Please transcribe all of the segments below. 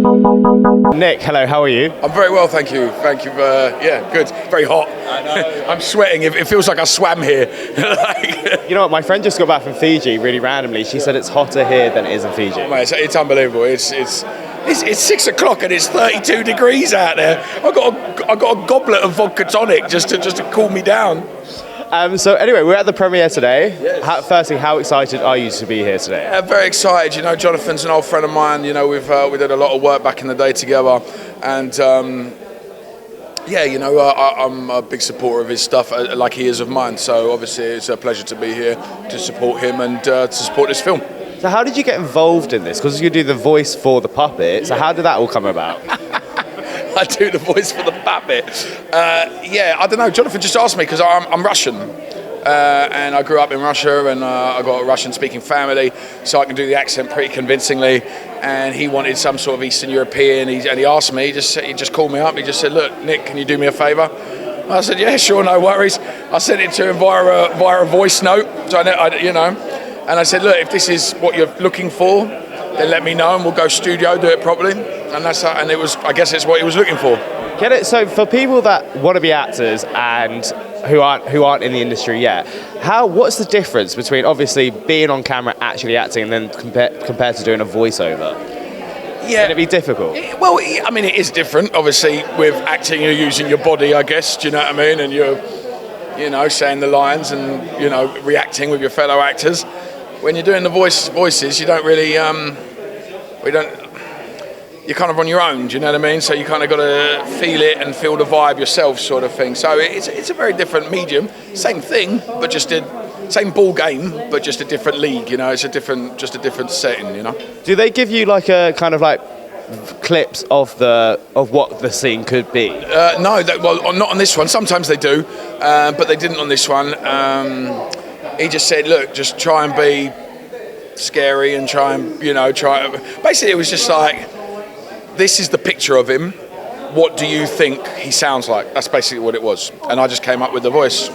Nick, hello, how are you? I'm very well, thank you. Thank you. Yeah, good. Very hot. I know. I'm sweating. It feels like I swam here. You know what? My friend just got back from Fiji really randomly. She said it's hotter here than it is in Fiji. Oh, mate, it's unbelievable. It's 6 o'clock and it's 32 degrees out there. I got a goblet of vodka tonic just to cool me down. So anyway, we're at the premiere today. Yes. Firstly, how excited are you to be here today? Very excited. You know, Jonathan's an old friend of mine. You know, we did a lot of work back in the day together, and yeah, you know, I'm a big supporter of his stuff, like he is of mine. So obviously, it's a pleasure to be here to support him and to support this film. So how did you get involved in this? Because you do the voice for the puppet. So how did that all come about? I do the voice for the puppet. Yeah, I don't know. Jonathan just asked me because I'm Russian. And I grew up in Russia, and I got a Russian-speaking family, so I can do the accent pretty convincingly. And he wanted some sort of Eastern European, and he asked me. He just called me up. He just said, "Look, Nick, can you do me a favour?" I said, "Yeah, sure, no worries." I sent it to him via a voice note, so you know. And I said, "Look, if this is what you're looking for, then let me know, and we'll go studio, do it properly." And that's how, and it was. I guess it's what he was looking for. Get it? So for people that want to be actors and who aren't in the industry yet, what's the difference between obviously being on camera, actually acting, and then compared to doing a voiceover? Yeah, Can it be difficult? Well, I mean, it is different. Obviously, with acting, you're using your body, I guess. Do you know what I mean? And you're, you know, saying the lines and, you know, reacting with your fellow actors. When you're doing the voices, you don't really, you're kind of on your own, do you know what I mean? So you kind of got to feel it and feel the vibe yourself, sort of thing. So it's a very different medium. Same thing, but same ball game, but just a different league. You know, it's just a different setting. You know. Do they give you like a kind of like clips of what the scene could be? No, well, not on this one. Sometimes they do, but they didn't on this one. He just said, "Look, just try and be scary and try and, you know, Basically, it was just like, this is the picture of him. What do you think he sounds like?" That's basically what it was. And I just came up with the voice.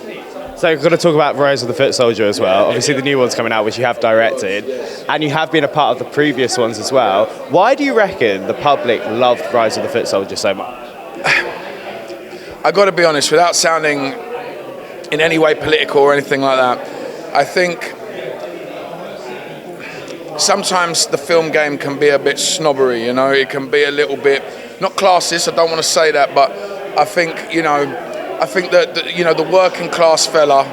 So we've got to talk about Rise of the Footsoldier as well. Obviously the new one's coming out, which you have directed, and you have been a part of the previous ones as well. Why do you reckon the public loved Rise of the Footsoldier so much? I got to be honest, without sounding in any way political or anything like that, I think sometimes the film game can be a bit snobbery, you know. It can be a little bit, not classist, I don't want to say that, but I think that you know, the working class fella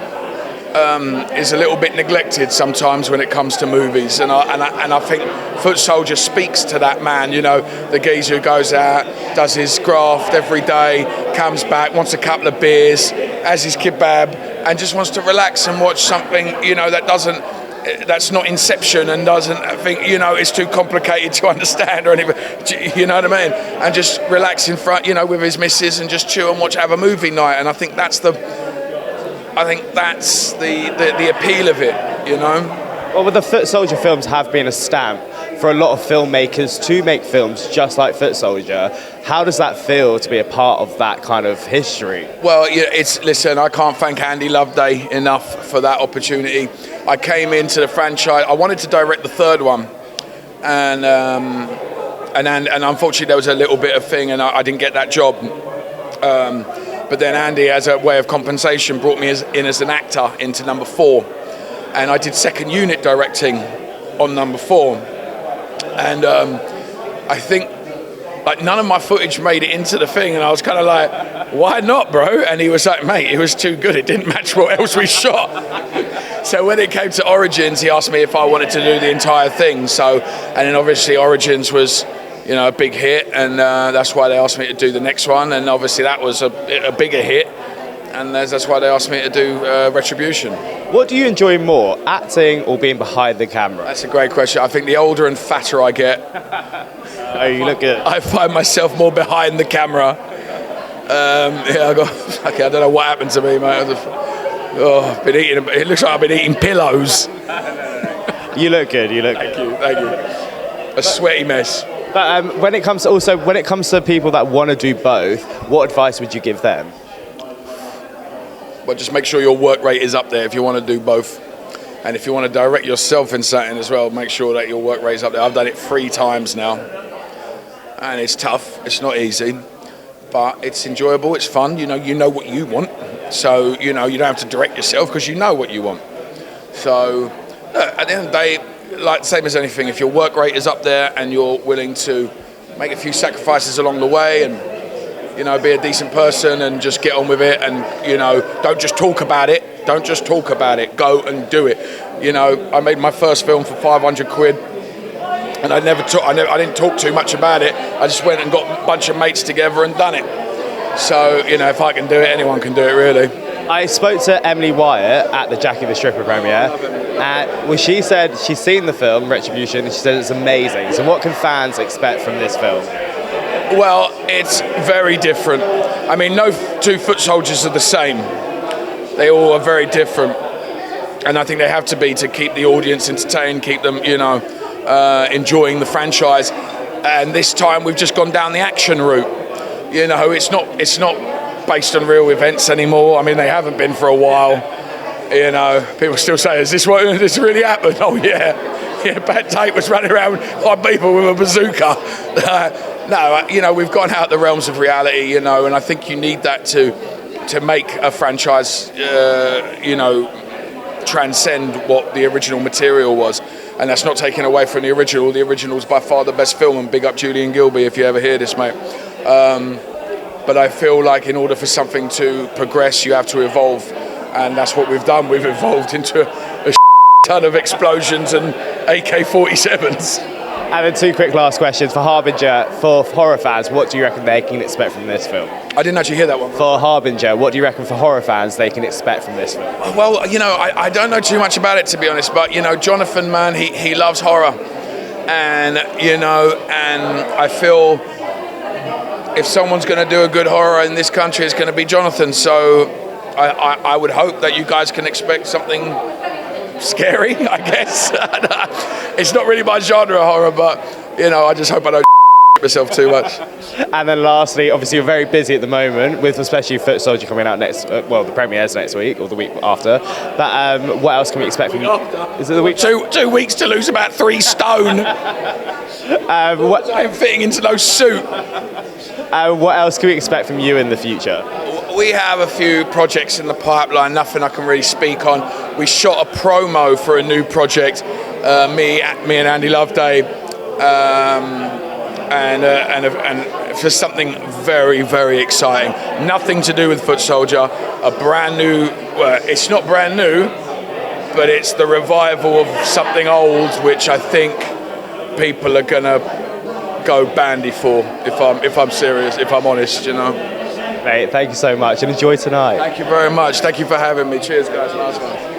is a little bit neglected sometimes when it comes to movies, and I think Footsoldier speaks to that man, you know, the geezer who goes out, does his graft every day, comes back, wants a couple of beers, has his kebab, and just wants to relax and watch something, you know, that's not Inception and doesn't think, you know, it's too complicated to understand or anything, you know what I mean? And just relax in front, you know, with his missus and just chill and have a movie night. And I think that's the appeal of it, you know? Well, the Footsoldier films have been a stamp for a lot of filmmakers to make films just like Footsoldier. How does that feel to be a part of that kind of history? Well, yeah, listen, I can't thank Andy Loveday enough for that opportunity. I came into the franchise, I wanted to direct the third one, and unfortunately there was a little bit of thing and I didn't get that job. But then Andy, as a way of compensation, brought me in as an actor into number 4. And I did second unit directing on number 4. And I think like none of my footage made it into the thing, and I was kind of like, why not, bro? And he was like, mate, it was too good. It didn't match what else we shot. So when it came to Origins, he asked me if I wanted to do the entire thing. So, and then obviously Origins was, you know, a big hit, and that's why they asked me to do the next one. And obviously that was a bigger hit, and that's why they asked me to do Retribution. What do you enjoy more, acting or being behind the camera? That's a great question. I think the older and fatter I get, oh, you look good. I find myself more behind the camera. Yeah, I don't know what happened to me, mate. I've been eating. It looks like I've been eating pillows. You look good. You look good. Thank you. A sweaty mess. But when it comes to people that want to do both, what advice would you give them? Well, just make sure your work rate is up there if you want to do both. And if you want to direct yourself in something as well, make sure that your work rate is up there. I've done it 3 times now. and it's tough. It's not easy, but it's enjoyable. It's fun. You know what you want, so you don't have to direct yourself because you know what you want. So at the end of the day, like the same as anything, if your work rate is up there and you're willing to make a few sacrifices along the way and be a decent person and just get on with it, and don't just talk about it. Don't just talk about it. Go and do it. I made my first film for 500 quid, and I didn't talk too much about it. I just went and got a bunch of mates together and done it. So if I can do it, anyone can do it, really. I spoke to Emily Wyatt at the Jackie the Stripper premiere, and she said she's seen the film Retribution, and she said it's amazing. So what can fans expect from this film? Well, it's very different. I mean, no two Footsoldiers are the same. They all are very different, and I think they have to be to keep the audience entertained, keep them, enjoying the franchise. And this time we've just gone down the action route. It's not based on real events anymore. I mean, they haven't been for a while. People still say, "Is this really happened?" Oh yeah, Pat Tate was running around like people with a bazooka. No, we've gone out the realms of reality, and I think you need that to make a franchise, transcend what the original material was. And that's not taken away from the original. The original is by far the best film, and big up Julian Gilby if you ever hear this, mate. But I feel like in order for something to progress, you have to evolve, and that's what we've done. We've evolved into a ton of explosions and AK-47s. And then two quick last questions for Harbinger. For horror fans, what do you reckon they can expect from this film? I didn't actually hear that one. For Harbinger, what do you reckon for horror fans they can expect from this film? Well, I don't know too much about it, to be honest, but, Jonathan, man, he loves horror. And, and I feel if someone's going to do a good horror in this country, it's going to be Jonathan. So I would hope that you guys can expect something scary, I guess. It's not really my genre of horror, but I just hope I don't myself too much. And then lastly, obviously you're very busy at the moment with especially Footsoldier coming out next, the premiere's next week or the week after. But what else can we expect from you? Is it the week? 2 weeks to lose about 3 stone. I'm fitting into no suit. What else can we expect from you in the future? We have a few projects in the pipeline, nothing I can really speak on. We shot a promo for a new project, me and Andy Loveday, and for something very, very exciting. Nothing to do with Footsoldier, a brand new, it's not brand new, but it's the revival of something old, which I think people are gonna go bandy for, if I'm serious, if I'm honest, Mate, thank you so much and enjoy tonight. Thank you very much. Thank you for having me. Cheers, guys. Nice one.